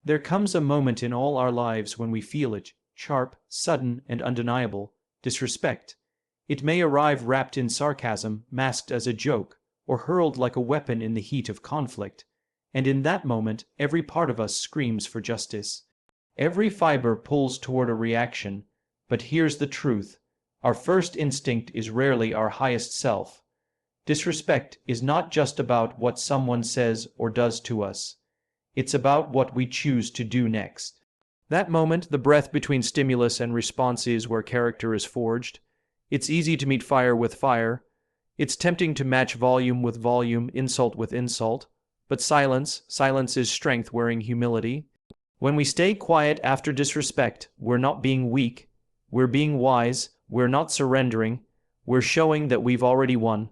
There comes a moment in all our lives when we feel it, sharp, sudden, and undeniable, disrespect. It may arrive wrapped in sarcasm, masked as a joke, or hurled like a weapon in the heat of conflict. And in that moment, every part of us screams for justice. Every fiber pulls toward a reaction. But here's the truth. Our first instinct is rarely our highest self. Disrespect is not just about what someone says or does to us. It's about what we choose to do next. That moment, the breath between stimulus and response, is where character is forged. It's easy to meet fire with fire. It's tempting to match volume with volume, insult with insult. But silence is strength wearing humility. When we stay quiet after disrespect, we're not being weak. We're being wise. We're not surrendering. We're showing that we've already won.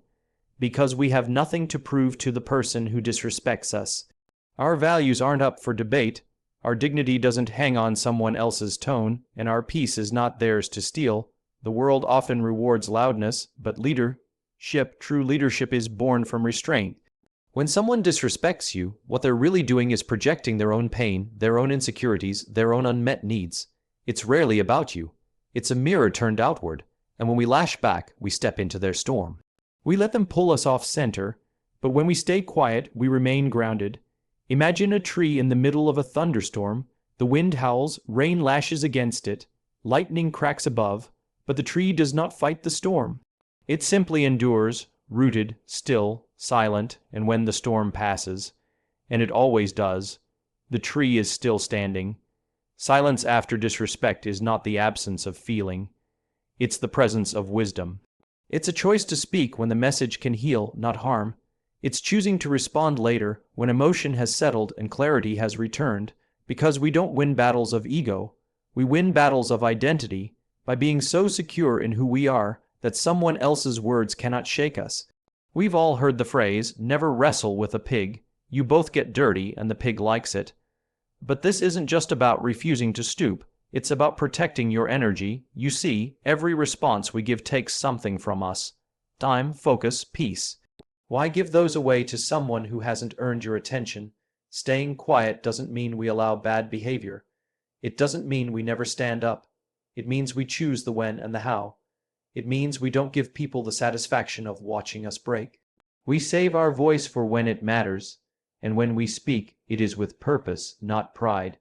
Because we have nothing to prove to the person who disrespects us. Our values aren't up for debate. Our dignity doesn't hang on someone else's tone, and our peace is not theirs to steal. The world often rewards loudness, but true leadership is born from restraint. When someone disrespects you, what they're really doing is projecting their own pain, their own insecurities, their own unmet needs. It's rarely about you. It's a mirror turned outward, and when we lash back, we step into their storm. We let them pull us off center, but when we stay quiet, we remain grounded. Imagine a tree in the middle of a thunderstorm. The wind howls, rain lashes against it, lightning cracks above, but the tree does not fight the storm. It simply endures, rooted, still, silent, and when the storm passes, and it always does, the tree is still standing. Silence after disrespect is not the absence of feeling. It's the presence of wisdom. It's a choice to speak when the message can heal, not harm. It's choosing to respond later, when emotion has settled and clarity has returned, because we don't win battles of ego. We win battles of identity, by being so secure in who we are that someone else's words cannot shake us. We've all heard the phrase, never wrestle with a pig. You both get dirty and the pig likes it. But this isn't just about refusing to stoop. It's about protecting your energy. You see, every response we give takes something from us. Time, focus, peace. Why give those away to someone who hasn't earned your attention? Staying quiet doesn't mean we allow bad behavior. It doesn't mean we never stand up. It means we choose the when and the how. It means we don't give people the satisfaction of watching us break. We save our voice for when it matters, and when we speak, it is with purpose, not pride.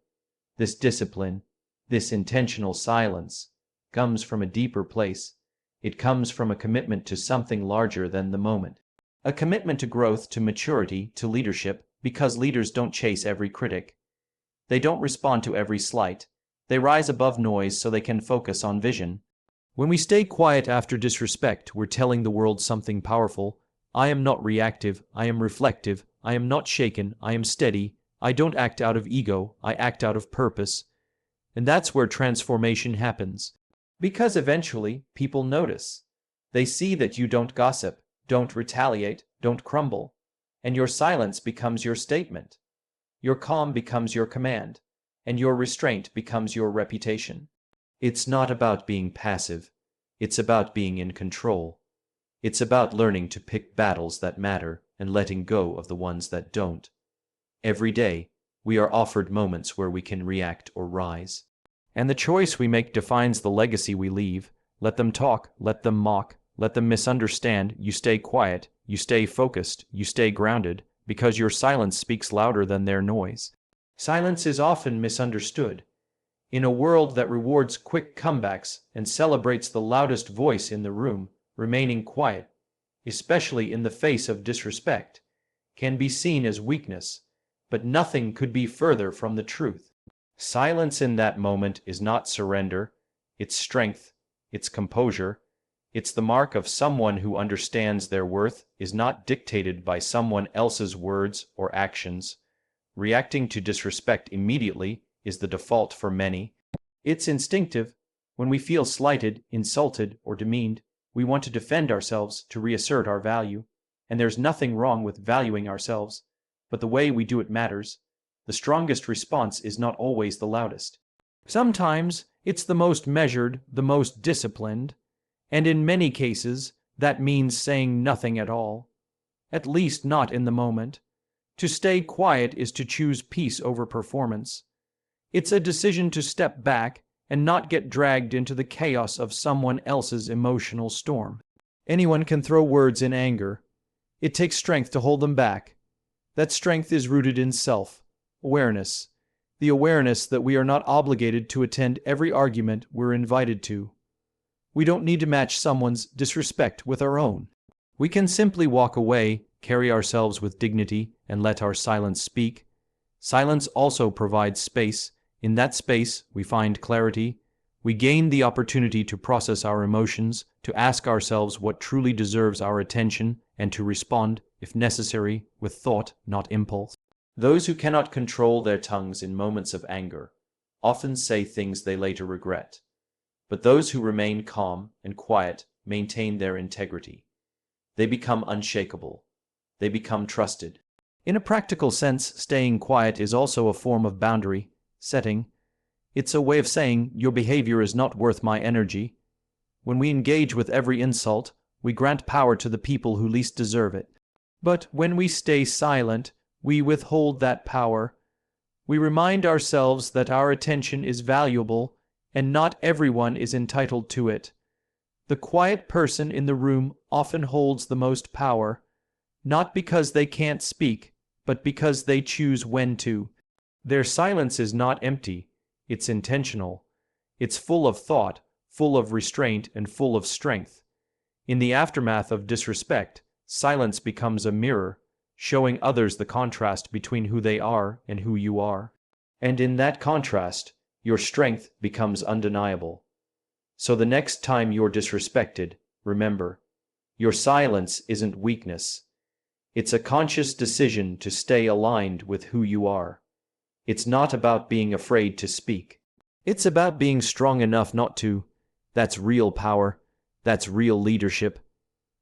This discipline, this intentional silence, comes from a deeper place. It comes from a commitment to something larger than the moment. A commitment to growth, to maturity, to leadership, because leaders don't chase every critic. They don't respond to every slight. They rise above noise so they can focus on vision. When we stay quiet after disrespect, we're telling the world something powerful. I am not reactive, I am reflective, I am not shaken, I am steady, I don't act out of ego, I act out of purpose. And that's where transformation happens. Because eventually, people notice. They see that you don't gossip, don't retaliate, don't crumble, and your silence becomes your statement. Your calm becomes your command, and your restraint becomes your reputation. It's not about being passive. It's about being in control. It's about learning to pick battles that matter and letting go of the ones that don't. Every day, we are offered moments where we can react or rise. And the choice we make defines the legacy we leave. Let them talk, let them mock, let them misunderstand. You stay quiet, you stay focused, you stay grounded, because your silence speaks louder than their noise. Silence is often misunderstood. In a world that rewards quick comebacks and celebrates the loudest voice in the room, remaining quiet, especially in the face of disrespect, can be seen as weakness, but nothing could be further from the truth. Silence in that moment is not surrender, it's strength, it's composure, it's the mark of someone who understands their worth, is not dictated by someone else's words or actions. Reacting to disrespect immediately is the default for many. It's instinctive. When we feel slighted, insulted, or demeaned, we want to defend ourselves, to reassert our value. And there's nothing wrong with valuing ourselves, but the way we do it matters. The strongest response is not always the loudest. Sometimes it's the most measured, the most disciplined, and in many cases that means saying nothing at all, at least not in the moment. To stay quiet is to choose peace over performance. It's a decision to step back and not get dragged into the chaos of someone else's emotional storm. Anyone can throw words in anger. It takes strength to hold them back. That strength is rooted in self-awareness, the awareness that we are not obligated to attend every argument we're invited to. We don't need to match someone's disrespect with our own. We can simply walk away, carry ourselves with dignity, and let our silence speak. Silence also provides space. In that space, we find clarity. We gain the opportunity to process our emotions, to ask ourselves what truly deserves our attention, and to respond, if necessary, with thought, not impulse. Those who cannot control their tongues in moments of anger often say things they later regret. But those who remain calm and quiet maintain their integrity. They become unshakable. They become trusted. In a practical sense, staying quiet is also a form of boundary setting. It's a way of saying, your behavior is not worth my energy. When we engage with every insult, we grant power to the people who least deserve it. But when we stay silent, we withhold that power. We remind ourselves that our attention is valuable and not everyone is entitled to it. The quiet person in the room often holds the most power, not because they can't speak, but because they choose when to. Their silence is not empty, it's intentional. It's full of thought, full of restraint, and full of strength. In the aftermath of disrespect, silence becomes a mirror, showing others the contrast between who they are and who you are. And in that contrast, your strength becomes undeniable. So the next time you're disrespected, remember, your silence isn't weakness. It's a conscious decision to stay aligned with who you are. It's not about being afraid to speak. It's about being strong enough not to. That's real power. That's real leadership.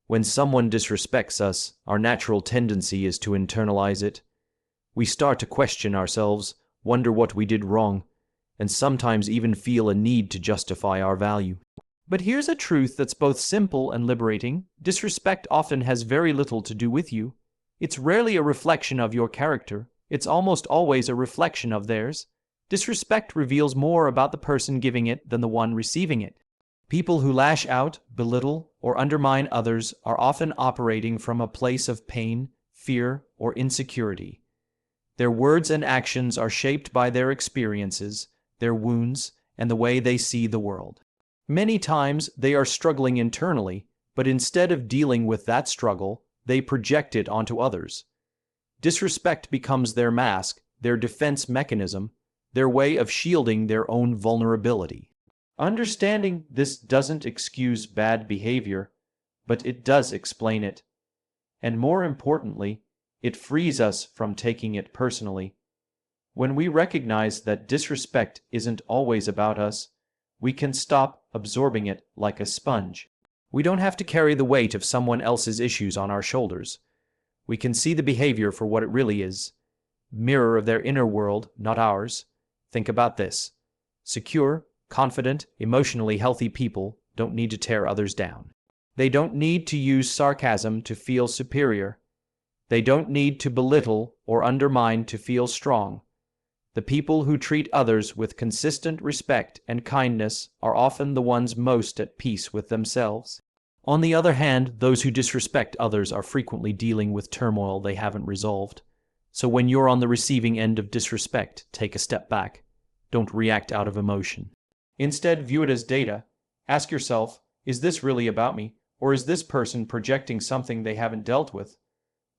When someone disrespects us, our natural tendency is to internalize it. We start to question ourselves, wonder what we did wrong, and sometimes even feel a need to justify our value. But here's a truth that's both simple and liberating. Disrespect often has very little to do with you. It's rarely a reflection of your character. It's almost always a reflection of theirs. Disrespect reveals more about the person giving it than the one receiving it. People who lash out, belittle, or undermine others are often operating from a place of pain, fear, or insecurity. Their words and actions are shaped by their experiences, their wounds, and the way they see the world. Many times they are struggling internally, but instead of dealing with that struggle, they project it onto others. Disrespect becomes their mask, their defense mechanism, their way of shielding their own vulnerability. Understanding this doesn't excuse bad behavior, but it does explain it. And more importantly, it frees us from taking it personally. When we recognize that disrespect isn't always about us, we can stop absorbing it like a sponge. We don't have to carry the weight of someone else's issues on our shoulders. We can see the behavior for what it really is. Mirror of their inner world, not ours. Think about this. Secure, confident, emotionally healthy people don't need to tear others down. They don't need to use sarcasm to feel superior. They don't need to belittle or undermine to feel strong. The people who treat others with consistent respect and kindness are often the ones most at peace with themselves. On the other hand, those who disrespect others are frequently dealing with turmoil they haven't resolved. So when you're on the receiving end of disrespect, take a step back. Don't react out of emotion. Instead, view it as data. Ask yourself, is this really about me, or is this person projecting something they haven't dealt with?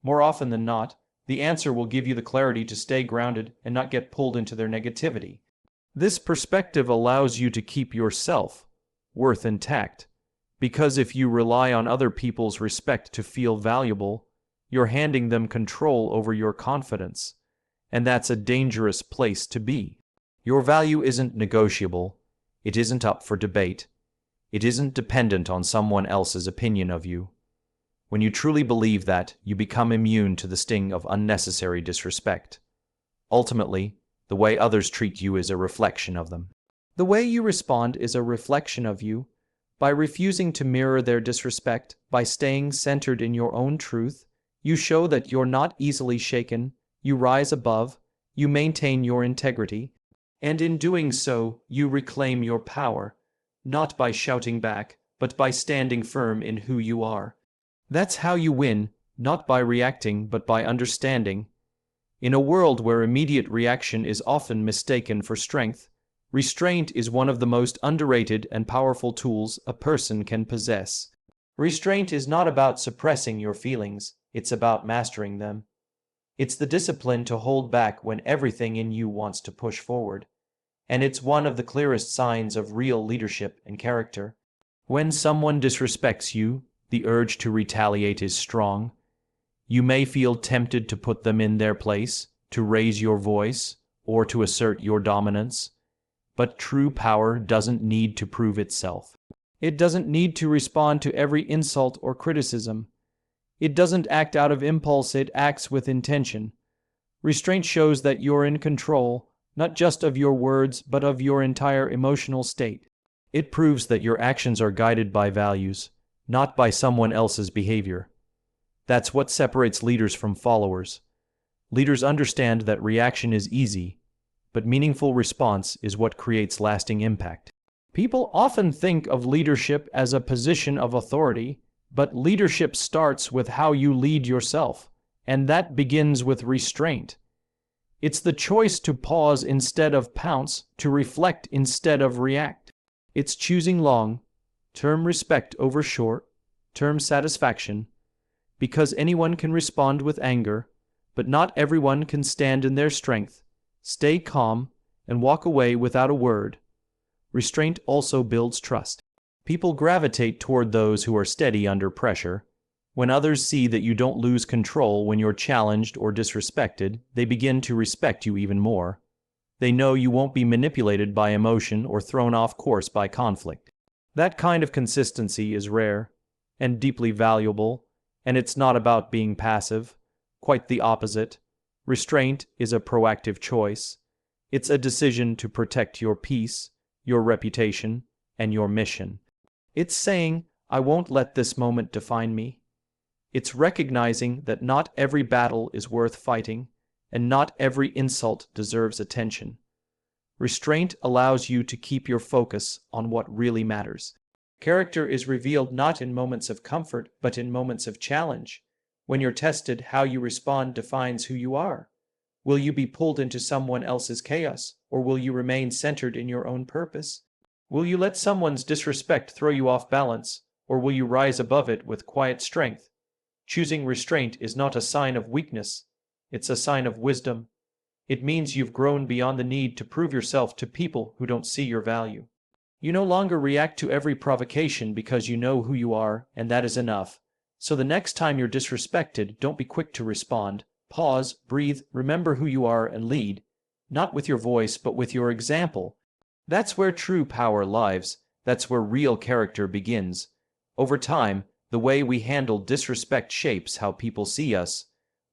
More often than not, the answer will give you the clarity to stay grounded and not get pulled into their negativity. This perspective allows you to keep your self-worth intact, because if you rely on other people's respect to feel valuable, you're handing them control over your confidence, and that's a dangerous place to be. Your value isn't negotiable. It isn't up for debate. It isn't dependent on someone else's opinion of you. When you truly believe that, you become immune to the sting of unnecessary disrespect. Ultimately, the way others treat you is a reflection of them. The way you respond is a reflection of you. By refusing to mirror their disrespect, by staying centered in your own truth, you show that you're not easily shaken, you rise above, you maintain your integrity, And in doing so, you reclaim your power, not by shouting back, but by standing firm in who you are. That's how you win, not by reacting, but by understanding. In a world where immediate reaction is often mistaken for strength, restraint is one of the most underrated and powerful tools a person can possess. Restraint is not about suppressing your feelings, it's about mastering them. It's the discipline to hold back when everything in you wants to push forward. And it's one of the clearest signs of real leadership and character. When someone disrespects you, the urge to retaliate is strong. You may feel tempted to put them in their place, to raise your voice, or to assert your dominance. But true power doesn't need to prove itself. It doesn't need to respond to every insult or criticism. It doesn't act out of impulse, it acts with intention. Restraint shows that you're in control, not just of your words, but of your entire emotional state. It proves that your actions are guided by values, not by someone else's behavior. That's what separates leaders from followers. Leaders understand that reaction is easy, but meaningful response is what creates lasting impact. People often think of leadership as a position of authority, but leadership starts with how you lead yourself, and that begins with restraint. It's the choice to pause instead of pounce, to reflect instead of react. It's choosing long-term respect over short-term satisfaction, because anyone can respond with anger, but not everyone can stand in their strength, stay calm, and walk away without a word. Restraint also builds trust. People gravitate toward those who are steady under pressure. When others see that you don't lose control when you're challenged or disrespected, they begin to respect you even more. They know you won't be manipulated by emotion or thrown off course by conflict. That kind of consistency is rare and deeply valuable, and it's not about being passive. Quite the opposite. Restraint is a proactive choice. It's a decision to protect your peace, your reputation, and your mission. It's saying, I won't let this moment define me. It's recognizing that not every battle is worth fighting, and not every insult deserves attention. Restraint allows you to keep your focus on what really matters. Character is revealed not in moments of comfort, but in moments of challenge. When you're tested, how you respond defines who you are. Will you be pulled into someone else's chaos, or will you remain centered in your own purpose? Will you let someone's disrespect throw you off balance, or will you rise above it with quiet strength? Choosing restraint is not a sign of weakness, it's a sign of wisdom. It means you've grown beyond the need to prove yourself to people who don't see your value. You no longer react to every provocation because you know who you are, and that is enough. So the next time you're disrespected, don't be quick to respond. Pause, breathe, remember who you are, and lead, not with your voice, but with your example. That's where true power lives. That's where real character begins. Over time, the way we handle disrespect shapes how people see us.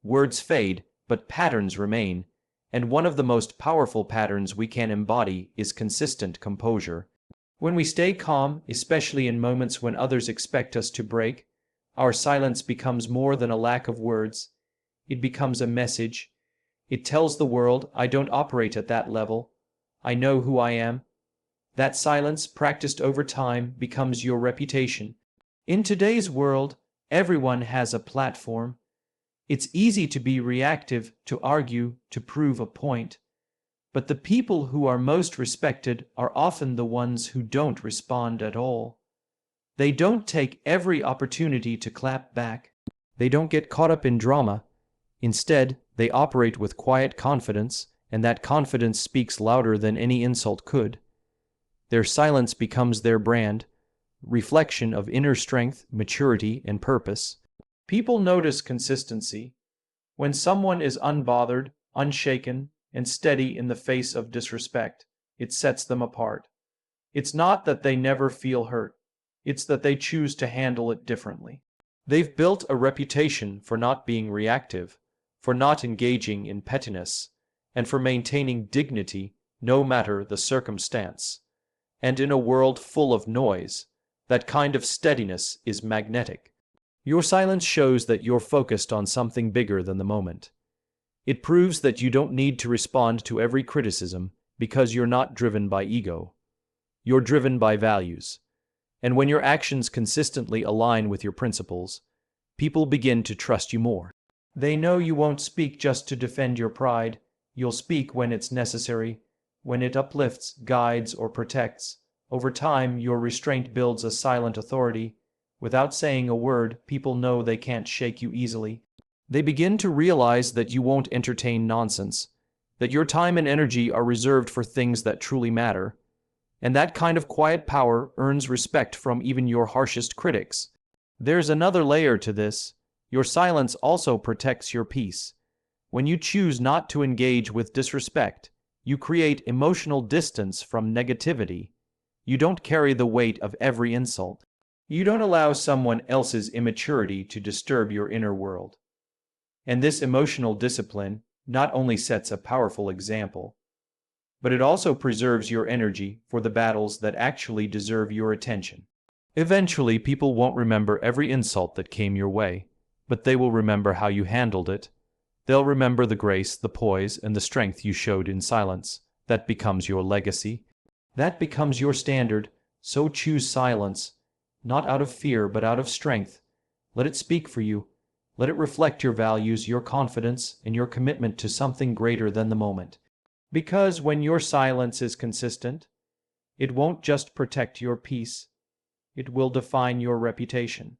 Words fade, but patterns remain. And one of the most powerful patterns we can embody is consistent composure. When we stay calm, especially in moments when others expect us to break, our silence becomes more than a lack of words. It becomes a message. It tells the world, I don't operate at that level. I know who I am. That silence, practiced over time, becomes your reputation. In today's world, everyone has a platform. It's easy to be reactive, to argue, to prove a point. But the people who are most respected are often the ones who don't respond at all. They don't take every opportunity to clap back. They don't get caught up in drama. Instead, they operate with quiet confidence, and that confidence speaks louder than any insult could. Their silence becomes their brand, reflection of inner strength, maturity, and purpose. People notice consistency. When someone is unbothered, unshaken, and steady in the face of disrespect, it sets them apart. It's not that they never feel hurt. It's that they choose to handle it differently. They've built a reputation for not being reactive, for not engaging in pettiness, and for maintaining dignity no matter the circumstance. And in a world full of noise, that kind of steadiness is magnetic. Your silence shows that you're focused on something bigger than the moment. It proves that you don't need to respond to every criticism, because you're not driven by ego. You're driven by values. And when your actions consistently align with your principles, people begin to trust you more. They know you won't speak just to defend your pride. You'll speak when it's necessary, when it uplifts, guides, or protects. Over time, your restraint builds a silent authority. Without saying a word, people know they can't shake you easily. They begin to realize that you won't entertain nonsense, that your time and energy are reserved for things that truly matter. And that kind of quiet power earns respect from even your harshest critics. There's another layer to this. Your silence also protects your peace. When you choose not to engage with disrespect, you create emotional distance from negativity. You don't carry the weight of every insult. You don't allow someone else's immaturity to disturb your inner world. And this emotional discipline not only sets a powerful example, but it also preserves your energy for the battles that actually deserve your attention. Eventually, people won't remember every insult that came your way, but they will remember how you handled it. They'll remember the grace, the poise, and the strength you showed in silence. That becomes your legacy. That becomes your standard. So choose silence, not out of fear, but out of strength. Let it speak for you. Let it reflect your values, your confidence, and your commitment to something greater than the moment. Because when your silence is consistent, it won't just protect your peace, it will define your reputation.